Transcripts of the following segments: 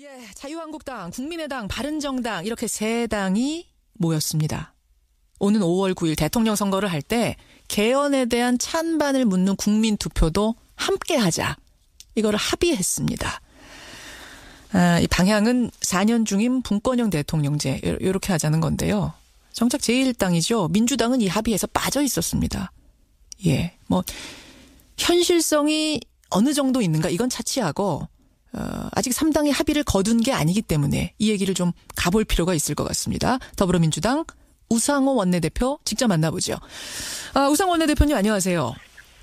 예, 자유한국당, 국민의당, 바른정당 이렇게 세 당이 모였습니다. 오는 5월 9일 대통령 선거를 할 때 개헌에 대한 찬반을 묻는 국민투표도 함께 하자. 이거를 합의했습니다. 이 방향은 4년 중임 분권형 대통령제 이렇게 하자는 건데요. 정작 제1당이죠. 민주당은 이 합의에서 빠져 있었습니다. 예, 현실성이 어느 정도 있는가 이건 차치하고 아직 3당이 합의를 거둔 게 아니기 때문에 이 얘기를 좀 가볼 필요가 있을 것 같습니다. 더불어민주당 우상호 원내대표 직접 만나보죠. 우상호 원내대표님 안녕하세요.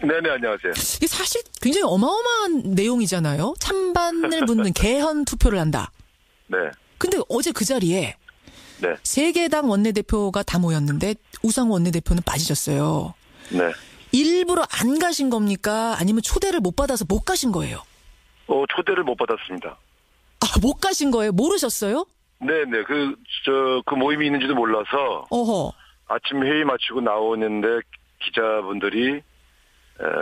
네네, 안녕하세요. 이게 사실 굉장히 어마어마한 내용이잖아요. 찬반을 묻는 개헌 투표를 한다. 네. 근데 어제 그 자리에 네. 세 개 당 원내대표가 다 모였는데 우상호 원내대표는 빠지셨어요. 네. 일부러 안 가신 겁니까? 아니면 초대를 못 받아서 못 가신 거예요? 초대를 못 받았습니다. 못 가신 거예요? 모르셨어요? 네네, 그 모임이 있는지도 몰라서. 어허. 아침 회의 마치고 나오는데 기자분들이,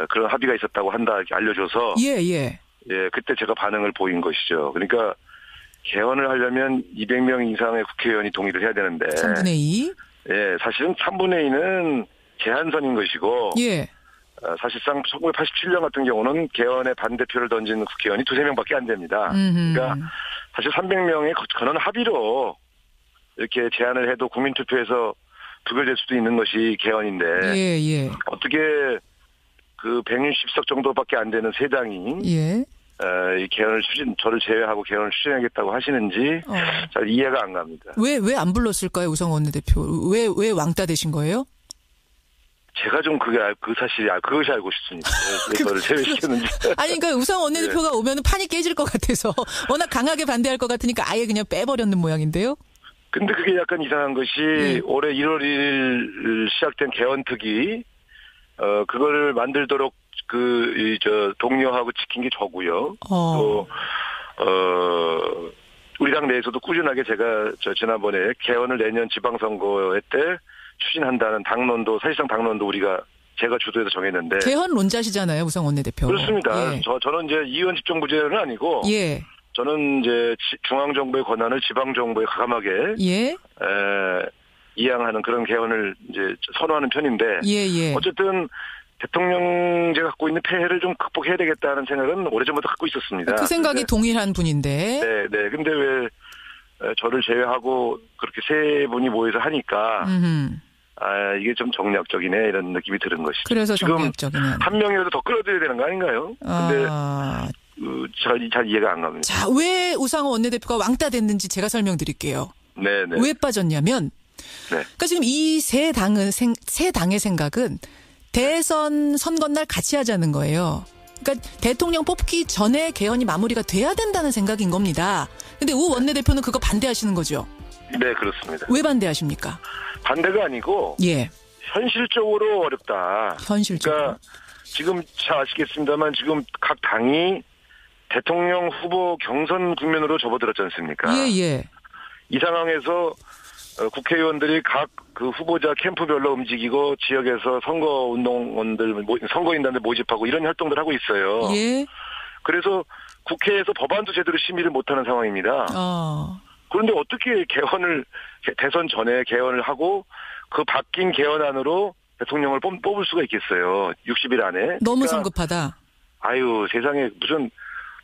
그런 합의가 있었다고 한다, 이렇게 알려줘서. 예. 예, 그때 제가 반응을 보인 것이죠. 그러니까, 개헌을 하려면 200명 이상의 국회의원이 동의를 해야 되는데. 3분의 2? 예, 사실은 3분의 2는 제한선인 것이고. 예. 사실상 1987년 같은 경우는 개헌에 반대표를 던진 국회의원이 2-3명밖에 안 됩니다. 그러니까 사실 300명의 근원 합의로 이렇게 제안을 해도 국민투표에서 부결될 수도 있는 것이 개헌인데 예. 어떻게 그 160석 정도밖에 안 되는 세 당이 예. 이 개헌을 저를 제외하고 개헌을 추진하겠다고 하시는지 잘 이해가 안 갑니다. 왜 안 불렀을까요, 우상호 원내대표? 왜 왕따 되신 거예요? 제가 좀 그것이 알고 싶습니다. 왜 저를 제외시켰는지. 아니, 그러니까 우상호 원내대표가 네. 오면 판이 깨질 것 같아서 워낙 강하게 반대할 것 같으니까 아예 그냥 빼버렸는 모양인데요. 근데 그게 약간 이상한 것이 올해 1월 1일 시작된 개헌특위, 그거를 만들도록 독려하고 지킨 게 저고요. 또, 우리 당 내에서도 꾸준하게 제가 지난번에 개헌을 내년 지방선거 때 추진한다는 사실상 당론도 제가 주도해서 정했는데. 개헌론자시잖아요, 우상호 원내대표. 그렇습니다. 예. 저는 이제 이원 집정부제는 아니고. 예. 저는 이제 중앙정부의 권한을 지방정부에 가감하게. 예. 이양하는 그런 개헌을 이제 선호하는 편인데. 예. 어쨌든 대통령제가 갖고 있는 폐해를 좀 극복해야 되겠다는 생각은 오래전부터 갖고 있었습니다. 그 생각이 동일한 분인데. 네. 근데 왜 저를 제외하고 그렇게 세 분이 모여서 하니까 이게 좀 정략적이네 이런 느낌이 드는 것이죠. 그래서 지금 정략적이네. 한 명이라도 더 끌어들여야 되는 거 아닌가요? 근데 잘 이해가 안 갑니다. 자, 왜 우상호 원내대표가 왕따 됐는지 제가 설명드릴게요. 네네. 왜 빠졌냐면 그러니까 지금 이 세 당의 생각은 대선 선거날 같이 하자는 거예요. 그러니까 대통령 뽑기 전에 개헌이 마무리가 돼야 된다는 생각인 겁니다. 근데 우 원내대표는 그거 반대하시는 거죠? 네, 그렇습니다. 왜 반대하십니까? 반대가 아니고 현실적으로 어렵다. 현실적으로. 그러니까 지금 잘 아시겠습니다만 지금 각 당이 대통령 후보 경선 국면으로 접어들었지 않습니까? 예. 이 상황에서 국회의원들이 각 그 후보자 캠프별로 움직이고 지역에서 선거인단들 모집하고 이런 활동들 하고 있어요. 예. 그래서 국회에서 법안도 제대로 심의를 못하는 상황입니다. 그런데 어떻게 대선 전에 개헌을 하고 그 바뀐 개헌안으로 대통령을 뽑을 수가 있겠어요. 60일 안에. 너무 성급하다. 아유, 세상에 무슨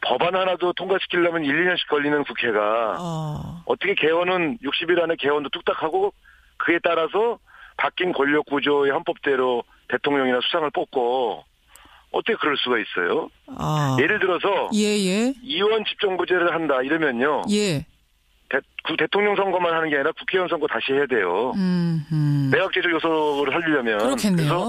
법안 하나도 통과시키려면 1-2년씩 걸리는 국회가 어떻게 개헌은 60일 안에 개헌도 뚝딱 하고 그에 따라서 바뀐 권력 구조의 헌법대로 대통령이나 수상을 뽑고 어떻게 그럴 수가 있어요? 예를 들어서 이원 집정부제를 한다 이러면요. 대통령 선거만 하는 게 아니라 국회의원 선거 다시 해야 돼요. 내각제적 요소를 살리려면.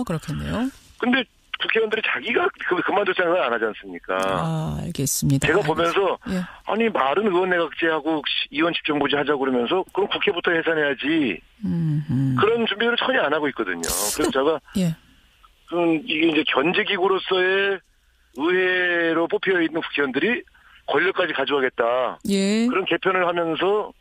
그렇겠네요. 근데 국회의원들이 자기가 그만둘 생각을 안 하지 않습니까? 알겠습니다. 제가 보면서 아니 말은 의원내각제하고 이원 집정부제 하자고 그러면서 그럼 국회부터 해산해야지. 그런 준비를 전혀 안 하고 있거든요. 그래서 제가 이게 이제 견제기구로서의 의회로 뽑혀 있는 국회의원들이 권력까지 가져가겠다. 그런 개편을 하면서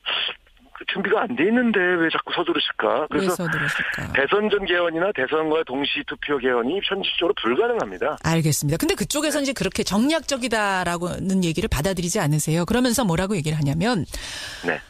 그 준비가 안 돼 있는데 왜 자꾸 서두르실까? 그래서 서두르실까? 대선 전 개헌이나 대선과 동시 투표 개헌이 현실적으로 불가능합니다. 알겠습니다. 근데 그쪽에서 이제 그렇게 정략적이다라고는 얘기를 받아들이지 않으세요. 그러면서 뭐라고 얘기를 하냐면, 네.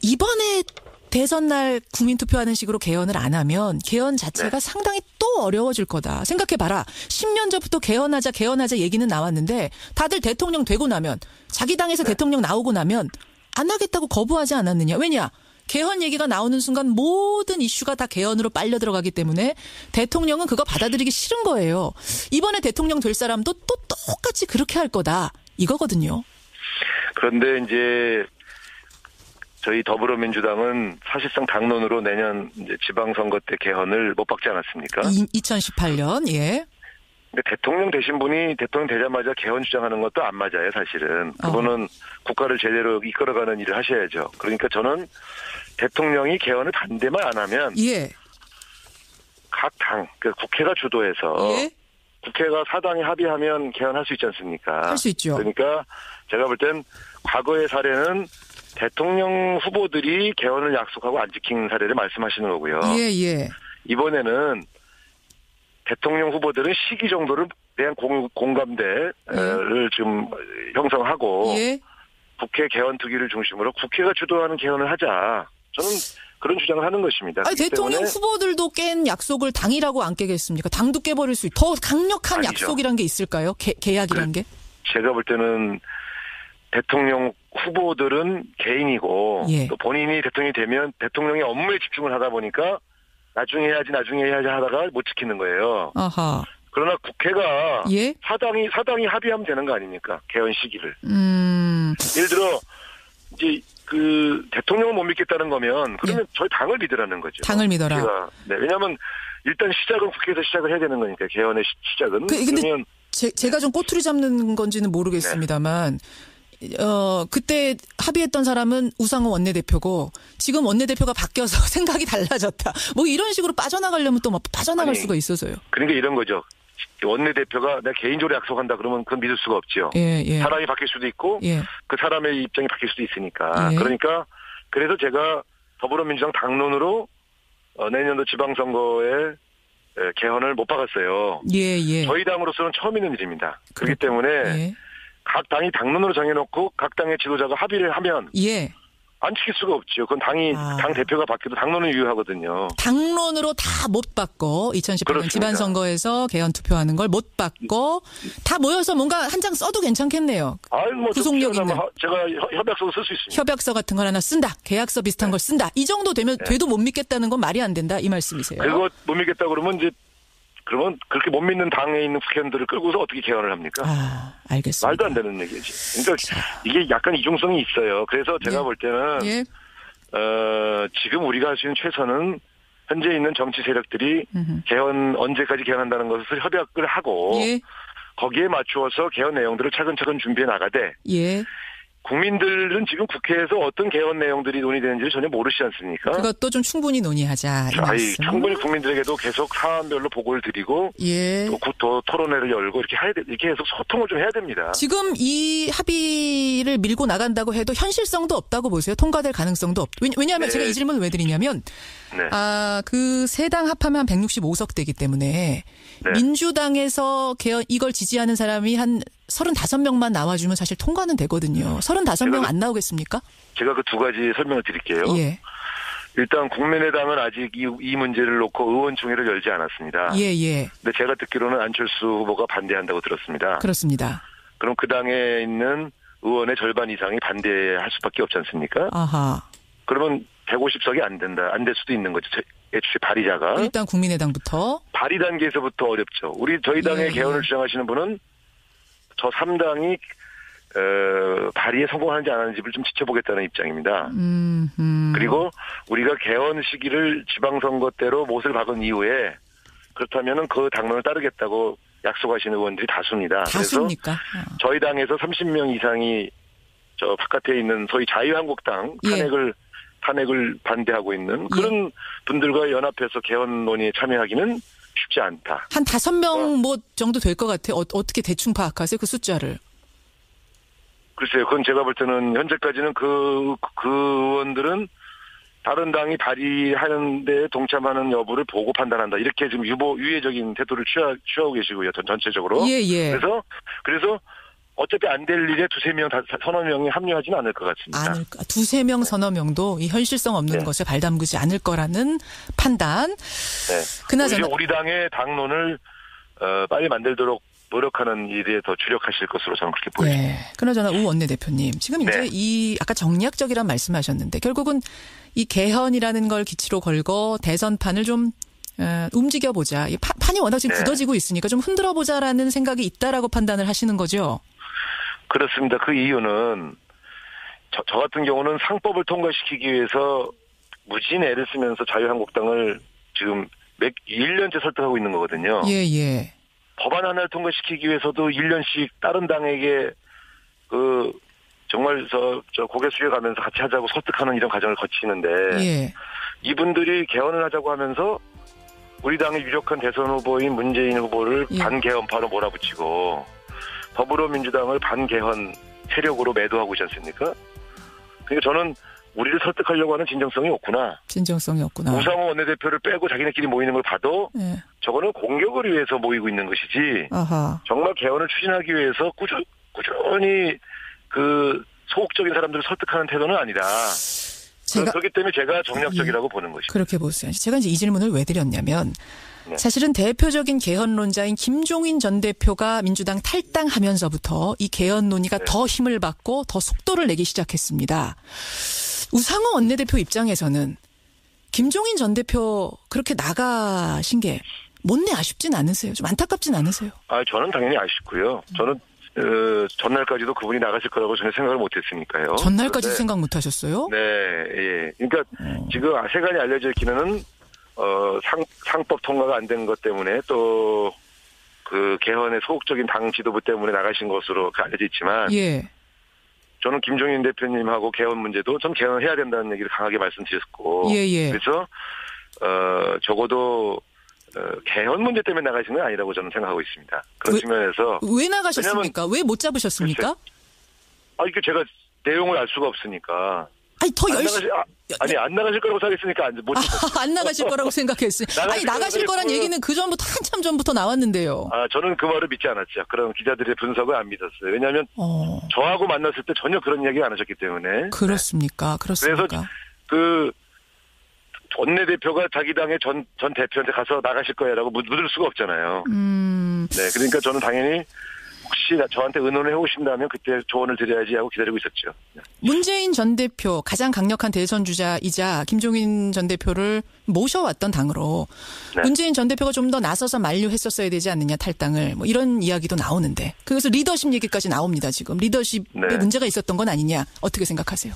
이번에 대선 날 국민투표하는 식으로 개헌을 안 하면 개헌 자체가 상당히 또 어려워질 거다. 생각해봐라. 10년 전부터 개헌하자 얘기는 나왔는데 다들 대통령 되고 나면 자기 당에서 대통령 나오고 나면 안 하겠다고 거부하지 않았느냐. 왜냐? 개헌 얘기가 나오는 순간 모든 이슈가 다 개헌으로 빨려 들어가기 때문에 대통령은 그거 받아들이기 싫은 거예요. 이번에 대통령 될 사람도 또 똑같이 그렇게 할 거다. 이거거든요. 그런데 이제 저희 더불어민주당은 사실상 당론으로 내년 이제 지방선거 때 개헌을 못 박지 않았습니까? 2018년, 예. 근데 대통령 되신 분이 대통령 되자마자 개헌 주장하는 것도 안 맞아요, 사실은. 그거는 국가를 제대로 이끌어가는 일을 하셔야죠. 그러니까 저는 대통령이 개헌을 반대만 안 하면 예. 각 당, 그러니까 국회가 주도해서 예. 국회가 사당이 합의하면 개헌할 수 있지 않습니까? 할 수 있죠. 그러니까 제가 볼 땐 과거의 사례는 대통령 후보들이 개헌을 약속하고 안 지킨 사례를 말씀하시는 거고요. 예, 예. 이번에는 대통령 후보들은 시기 정도를 대한 공감대를 좀 형성하고 예. 국회 개헌 투기를 중심으로 국회가 주도하는 개헌을 하자. 저는 그런 주장을 하는 것입니다. 아니, 대통령 후보들도 깬 약속을 당이라고 안 깨겠습니까? 당도 깨버릴 수 더 강력한 아니죠. 약속이란 게 있을까요? 계약이란 게? 제가 볼 때는 대통령 후보들은 개인이고 예. 또 본인이 대통령이 되면 대통령의 업무에 집중을 하다 보니까 나중에 해야지 하다가 못 지키는 거예요. 아하. 그러나 국회가 예? 사당이 합의하면 되는 거 아닙니까? 개헌 시기를. 예를 들어 이제 그 대통령을 못 믿겠다는 거면 그러면 저희 당을 믿으라는 거죠. 당을 믿어라. 네, 왜냐하면 일단 시작은 국회에서 시작을 해야 되는 거니까 개헌의 시작은. 근데 그러면 제가 좀 꼬투리 잡는 건지는 모르겠습니다만 그때 합의했던 사람은 우상호 원내대표고 지금 원내대표가 바뀌어서 생각이 달라졌다. 뭐 이런 식으로 빠져나가려면 또 막 빠져나갈 수가 있어서요. 그러니까 이런 거죠. 원내대표가 내가 개인적으로 약속한다 그러면 그건 믿을 수가 없죠. 예, 예. 사람이 바뀔 수도 있고 예. 그 사람의 입장이 바뀔 수도 있으니까. 예. 그러니까 그래서 제가 더불어민주당 당론으로 내년도 지방선거에 개헌을 못 박았어요. 예, 예. 저희 당으로서는 처음 있는 일입니다. 그렇기 때문에 예. 각 당이 당론으로 정해놓고 각 당의 지도자가 합의를 하면 예. 안 지킬 수가 없죠. 그건 당 대표가 바뀌어도 당론은 유효하거든요. 당론으로 다 못 받고 2018년 그렇습니다. 지방선거에서 개헌 투표하는 걸 못 받고 다 모여서 뭔가 한 장 써도 괜찮겠네요. 구속력 있는. 제가 협약서도 쓸 수 있습니다. 협약서 같은 걸 하나 쓴다. 계약서 비슷한 걸 쓴다. 이 정도 되면 돼도 못 믿겠다는 건 말이 안 된다. 이 말씀이세요. 그거 못 믿겠다 그러면 그러면 그렇게 못 믿는 당에 있는 국회의원들을 끌고서 어떻게 개헌을 합니까? 알겠습니다. 말도 안 되는 얘기지. 그러니까 이게 약간 이중성이 있어요. 그래서 제가 볼 때는 지금 우리가 할 수 있는 최선은 현재 있는 정치 세력들이 개헌 언제까지 개헌한다는 것을 협약을 하고 거기에 맞추어서 개헌 내용들을 차근차근 준비해 나가되 국민들은 지금 국회에서 어떤 개헌 내용들이 논의되는지를 전혀 모르시지 않습니까? 그것도 좀 충분히 논의하자. 충분히 국민들에게도 계속 사안별로 보고를 드리고 또 토론회를 열고 이렇게 해서 소통을 좀 해야 됩니다. 지금 이 합의를 밀고 나간다고 해도 현실성도 없다고 보세요? 통과될 가능성도 없. 왜냐하면 제가 이 질문을 왜 드리냐면 그 세 당 합하면 165석 되기 때문에 민주당에서 이걸 지지하는 사람이 한 35명만 나와주면 사실 통과는 되거든요. 35명 안 나오겠습니까? 제가 그 두 가지 설명을 드릴게요. 예. 일단 국민의당은 아직 이 문제를 놓고 의원총회를 열지 않았습니다. 예. 근데 제가 듣기로는 안철수 후보가 반대한다고 들었습니다. 그렇습니다. 그럼 그 당에 있는 의원의 절반 이상이 반대할 수밖에 없지 않습니까? 아하. 그러면 150석이 안 될 수도 있는 거죠. 애초에 발의자가. 일단 국민의당부터. 발의 단계에서부터 어렵죠. 저희 당의 개헌을 주장하시는 분은 저 3당이 발의에 성공하는지 안 하는지를 좀 지켜보겠다는 입장입니다. 그리고 우리가 개헌 시기를 지방선거 때로 못을 박은 이후에 그렇다면은 그 당론을 따르겠다고 약속하시는 의원들이 다수입니다. 다수입니까? 그래서 저희 당에서 30명 이상이 저 바깥에 있는 소위 자유한국당 탄핵을 반대하고 있는 그런 분들과 연합해서 개헌 논의에 참여하기는 쉽지 않다. 한 5명 뭐 정도 될 것 같아요. 어떻게 대충 파악하세요? 그 숫자를. 글쎄요. 그건 제가 볼 때는 현재까지는 그 의원들은 다른 당이 발의하는 데 동참하는 여부를 보고 판단한다. 이렇게 지금 유예적인 태도를 취하고 계시고요. 전체적으로. 예, 예. 그래서 어차피 안 될 일에 두세 명, 서너 명이 합류하지는 않을 것 같습니다. 두세 명, 서너 명도 이 현실성 없는 것에 발담그지 않을 거라는 판단. 네. 그나저나 우리 당의 당론을 빨리 만들도록 노력하는 일에 더 주력하실 것으로 저는 그렇게 보입니다. 네. 그나저나 우 원내대표님, 지금 이제 아까 정략적이란 말씀하셨는데 결국은 이 개헌이라는 걸 기치로 걸고 대선판을 좀 움직여보자. 이 판이 워낙 지금 굳어지고 있으니까 좀 흔들어보자라는 생각이 있다라고 판단을 하시는 거죠? 그렇습니다. 그 이유는 저 같은 경우는 상법을 통과시키기 위해서 무진 애를 쓰면서 자유한국당을 지금 1년째 설득하고 있는 거거든요. 예, 예. 법안 하나를 통과시키기 위해서도 1년씩 다른 당에게 정말 저 고개 숙여가면서 같이 하자고 설득하는 이런 과정을 거치는데 예. 이분들이 개헌을 하자고 하면서 우리 당의 유력한 대선 후보인 문재인 후보를 반개헌파로 몰아붙이고 더불어민주당을 반개헌 세력으로 매도하고 있지 않습니까? 그러니까 저는 우리를 설득하려고 하는 진정성이 없구나. 우상호 원내대표를 빼고 자기네끼리 모이는 걸 봐도 저거는 공격을 위해서 모이고 있는 것이지 정말 개헌을 추진하기 위해서 꾸준히 소극적인 사람들을 설득하는 태도는 아니다. 그렇기 때문에 제가 정략적이라고 보는 것이죠. 그렇게 보세요. 제가 이제 이 질문을 왜 드렸냐면 사실은 대표적인 개헌론자인 김종인 전 대표가 민주당 탈당하면서부터 이 개헌 논의가 더 힘을 받고 더 속도를 내기 시작했습니다. 우상호 원내대표 입장에서는 김종인 전 대표 그렇게 나가신 게 못내 아쉽진 않으세요? 좀 안타깝진 않으세요? 저는 당연히 아쉽고요. 저는 전날까지도 그분이 나가실 거라고 전혀 생각을 못했으니까요. 전날까지도 생각 못하셨어요? 네, 예. 그러니까 지금 세간에 알려져 있기는 상법 통과가 안 된 것 때문에 또 개헌의 소극적인 당 지도부 때문에 나가신 것으로 알려져 있지만, 저는 김종인 대표님하고 개헌 문제도 전 개헌해야 된다는 얘기를 강하게 말씀드렸고, 그래서 적어도 개헌 문제 때문에 나가신 건 아니라고 저는 생각하고 있습니다. 그런 측면에서 왜 나가셨습니까? 왜 못 잡으셨습니까? 이게 제가 내용을 알 수가 없으니까. 더 열심히. 안 나가실 거라고 생각했으니까 못 잡았어요. 안 나가실 거라고 생각했어요. 나가실 거란 얘기는 한참 전부터 나왔는데요. 저는 그 말을 믿지 않았죠. 그런 기자들의 분석을 안 믿었어요. 왜냐하면 저하고 만났을 때 전혀 그런 얘기 안 하셨기 때문에. 그렇습니까? 그래서 원내대표가 자기 당의 전 대표한테 가서 나가실 거야라고 묻을 수가 없잖아요. 네, 그러니까 저는 당연히 혹시 저한테 의논을 해오신다면 그때 조언을 드려야지 하고 기다리고 있었죠. 문재인 전 대표 가장 강력한 대선 주자이자 김종인 전 대표를 모셔왔던 당으로 문재인 전 대표가 좀 더 나서서 만류했었어야 되지 않느냐 탈당을 이런 이야기도 나오는데 그래서 리더십 얘기까지 나옵니다. 지금 리더십에 문제가 있었던 건 아니냐 어떻게 생각하세요?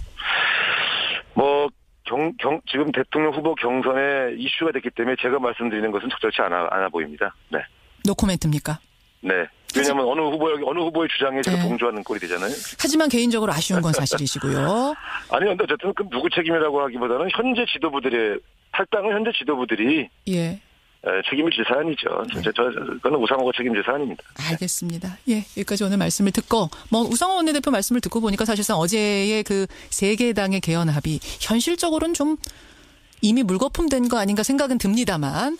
지금 대통령 후보 경선에 이슈가 됐기 때문에 제가 말씀드리는 것은 적절치 않아 보입니다. 네. 노코멘트입니까? 네. 왜냐하면 어느 후보의 주장에 제가 동조하는 꼴이 되잖아요. 하지만 개인적으로 아쉬운 건 사실이시고요. 아니, 근데 어쨌든 누구 책임이라고 하기보다는 현재 지도부들의 탈당은 현재 지도부들이 책임을 질 사안이죠. 그건 우상호가 책임질 사안입니다. 알겠습니다. 여기까지 오늘 말씀을 듣고 우상호 원내대표 말씀을 듣고 보니까 사실상 어제의 그 세 개 당의 개헌 합의 현실적으로는 좀 이미 물거품된 거 아닌가 생각은 듭니다만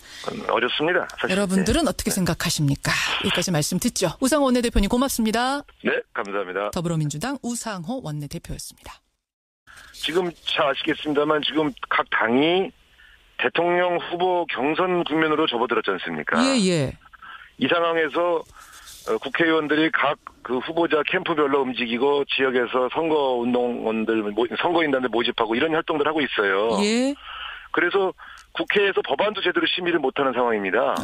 어렵습니다. 사실. 여러분들은 어떻게 생각하십니까? 여기까지 말씀 듣죠. 우상호 원내대표님 고맙습니다. 네, 감사합니다. 더불어민주당 우상호 원내대표였습니다. 지금 잘 아시겠습니다만 지금 각 당이 대통령 후보 경선 국면으로 접어들었지 않습니까? 이 상황에서 국회의원들이 각 후보자 캠프별로 움직이고 지역에서 선거인단들 모집하고 이런 활동들을 하고 있어요. 그래서 국회에서 법안도 제대로 심의를 못하는 상황입니다.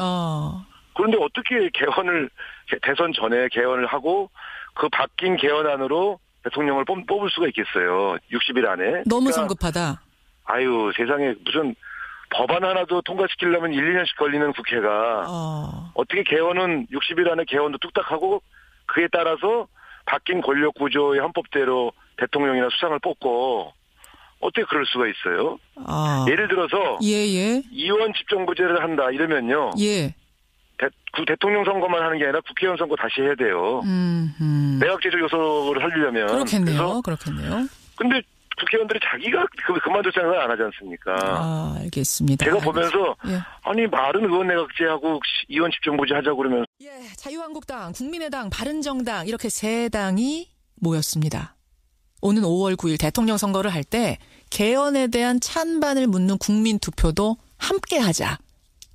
그런데 어떻게 대선 전에 개헌을 하고 그 바뀐 개헌안으로 대통령을 뽑을 수가 있겠어요. 60일 안에. 너무 성급하다. 세상에 무슨 법안 하나도 통과시키려면 1, 2년씩 걸리는 국회가 어떻게 개헌은 60일 안에 개헌도 뚝딱 하고 그에 따라서 바뀐 권력 구조의 헌법대로 대통령이나 수상을 뽑고 어떻게 그럴 수가 있어요? 예를 들어서 이원 집정부제를 한다 이러면요. 대통령 선거만 하는 게 아니라 국회의원 선거 다시 해야 돼요. 내각제적 요소를 살리려면. 그렇겠네요. 근데 국회의원들이 자기가 그만둘 생각을 안 하지 않습니까? 아, 알겠습니다. 제가 보면서 예. 아니 말은 의원내각제하고 이원 집정부제 하자고 그러면 예, 자유한국당, 국민의당, 바른정당 이렇게 세 당이 모였습니다. 오는 5월 9일 대통령 선거를 할 때 개헌에 대한 찬반을 묻는 국민 투표도 함께 하자.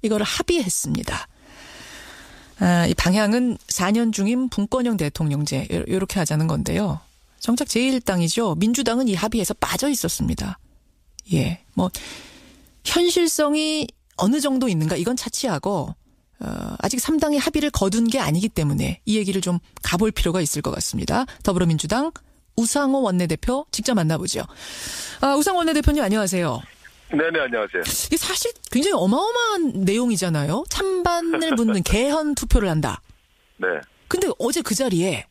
이거를 합의했습니다. 이 방향은 4년 중임 분권형 대통령제 이렇게 하자는 건데요. 정작 제1당이죠. 민주당은 이 합의에서 빠져 있었습니다. 예, 뭐 현실성이 어느 정도 있는가 이건 차치하고 아직 3당이 합의를 거둔 게 아니기 때문에 이 얘기를 좀 가볼 필요가 있을 것 같습니다. 더불어민주당 우상호 원내대표 직접 만나보죠. 우상호 원내대표님 안녕하세요. 네네 안녕하세요. 이게 사실 굉장히 어마어마한 내용이잖아요. 찬반을 묻는 개헌 투표를 한다. 네. 근데 어제 그 자리에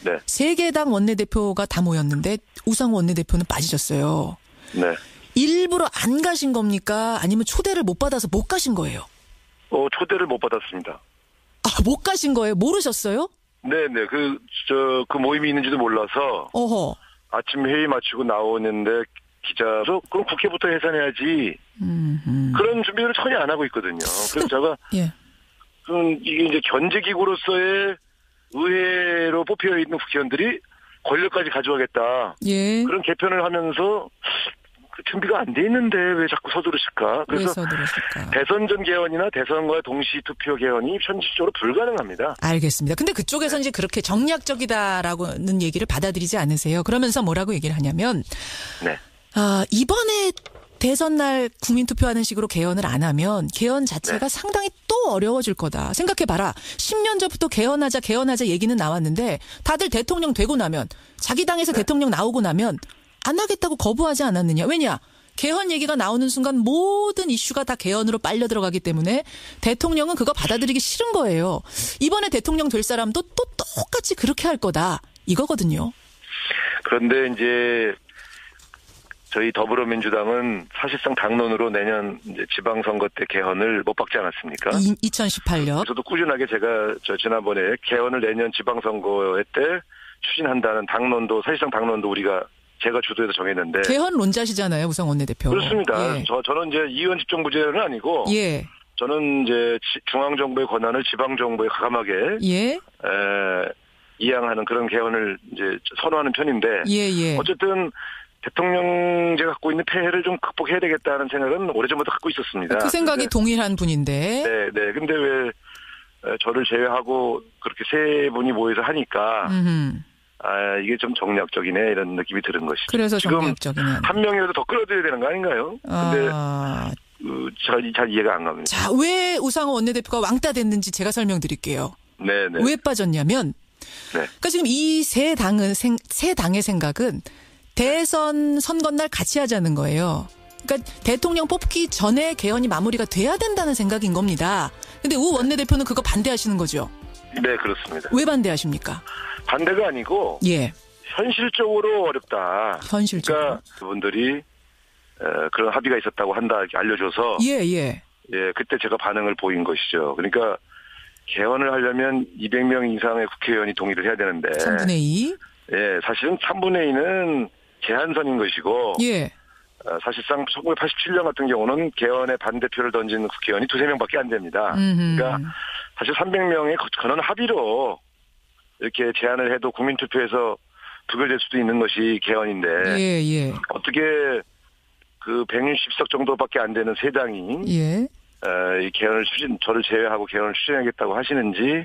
네. 3개 당 원내대표가 다 모였는데 우상호 원내대표는 빠지셨어요. 네. 일부러 안 가신 겁니까? 아니면 초대를 못 받아서 못 가신 거예요? 초대를 못 받았습니다. 못 가신 거예요? 모르셨어요? 네네. 그 모임이 있는지도 몰라서. 어허. 아침 회의 마치고 나오는데 기자로 그럼 국회부터 해산해야지. 그런 준비를 전혀 안 하고 있거든요. 그래서 제가 예. 이게 이제 견제기구로서의 의회로 뽑혀 있는 국회의원들이 권력까지 가져가겠다. 예. 그런 개편을 하면서 준비가 안 돼 있는데 왜 자꾸 서두르실까? 그래서 왜 서두르실까? 대선전 개헌이나 대선과 동시 투표 개헌이 현실적으로 불가능합니다. 알겠습니다. 근데 그쪽에서 이제 그렇게 정략적이다라고는 얘기를 받아들이지 않으세요. 그러면서 뭐라고 얘기를 하냐면, 네. 이번에 대선 날 국민투표하는 식으로 개헌을 안 하면 개헌 자체가 상당히 또 어려워질 거다. 생각해봐라. 10년 전부터 개헌하자 얘기는 나왔는데 다들 대통령 되고 나면 자기 당에서 대통령 나오고 나면 안 하겠다고 거부하지 않았느냐. 왜냐? 개헌 얘기가 나오는 순간 모든 이슈가 다 개헌으로 빨려 들어가기 때문에 대통령은 그거 받아들이기 싫은 거예요. 이번에 대통령 될 사람도 또 똑같이 그렇게 할 거다. 이거거든요. 그런데 이제 저희 더불어민주당은 사실상 당론으로 내년 이제 지방선거 때 개헌을 못 박지 않았습니까? 2018년. 저도 꾸준하게 제가 지난번에 개헌을 내년 지방선거 때 추진한다는 당론도 사실상 당론도 제가 주도해서 정했는데. 개헌론자시잖아요, 우상 원내대표. 그렇습니다. 예. 저는 이제 이원 집정부제는 아니고. 예. 저는 이제 중앙정부의 권한을 지방정부에 가감하게. 예. 이양하는 그런 개헌을 이제 선호하는 편인데. 예. 어쨌든 대통령제 갖고 있는 폐해를 좀 극복해야 되겠다는 생각은 오래전부터 갖고 있었습니다. 그 생각이 동일한 분인데. 네. 근데 왜 저를 제외하고 그렇게 세 분이 모여서 하니까. 이게 좀 정략적이네 이런 느낌이 드는 것이죠. 그래서 정략적이네. 한 명이라도 더 끌어들여야 되는 거 아닌가요? 근데 잘 이해가 안 갑니다. 자, 왜 우상호 원내대표가 왕따 됐는지 제가 설명드릴게요. 네네. 왜 빠졌냐면, 그러니까 지금 이 세 당의 생각은 대선 선거날 같이 하자는 거예요. 그러니까 대통령 뽑기 전에 개헌이 마무리가 돼야 된다는 생각인 겁니다. 근데 우 원내대표는 그거 반대하시는 거죠? 네, 그렇습니다. 왜 반대하십니까? 반대가 아니고 현실적으로 어렵다. 현실적으로. 그러니까 그분들이 그런 합의가 있었다고 한다 이렇게 알려줘서 그때 제가 반응을 보인 것이죠. 그러니까 개헌을 하려면 200명 이상의 국회의원이 동의를 해야 되는데 3분의 2? 사실은 3분의 2는 제한선인 것이고 사실상 1987년 같은 경우는 개헌에 반대표를 던진 국회의원이 2-3명밖에 안 됩니다. 그러니까 사실 300명의 근원 합의로 이렇게 제안을 해도 국민투표에서 부결될 수도 있는 것이 개헌인데 어떻게 그 160석 정도밖에 안 되는 세 당이 이 개헌을 저를 제외하고 개헌을 추진하겠다고 하시는지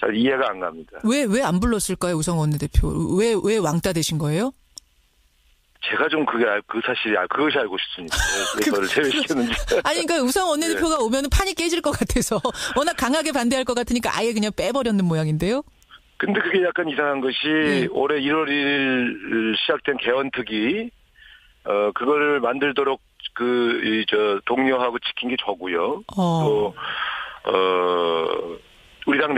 잘 이해가 안 갑니다. 왜 안 불렀을까요, 우상호 원내대표? 왜 왕따 되신 거예요? 제가 좀 그것이 알고 싶습니다. 왜 저를 제외시켰는지. 아니, 그러니까 우상호 원내대표가 오면 판이 깨질 것 같아서 워낙 강하게 반대할 것 같으니까 아예 그냥 빼버렸는 모양인데요? 근데 그게 약간 이상한 것이 올해 1월 1일 시작된 개헌특위 그거를 만들도록 독려하고 지킨 게 저고요. 또 우리 당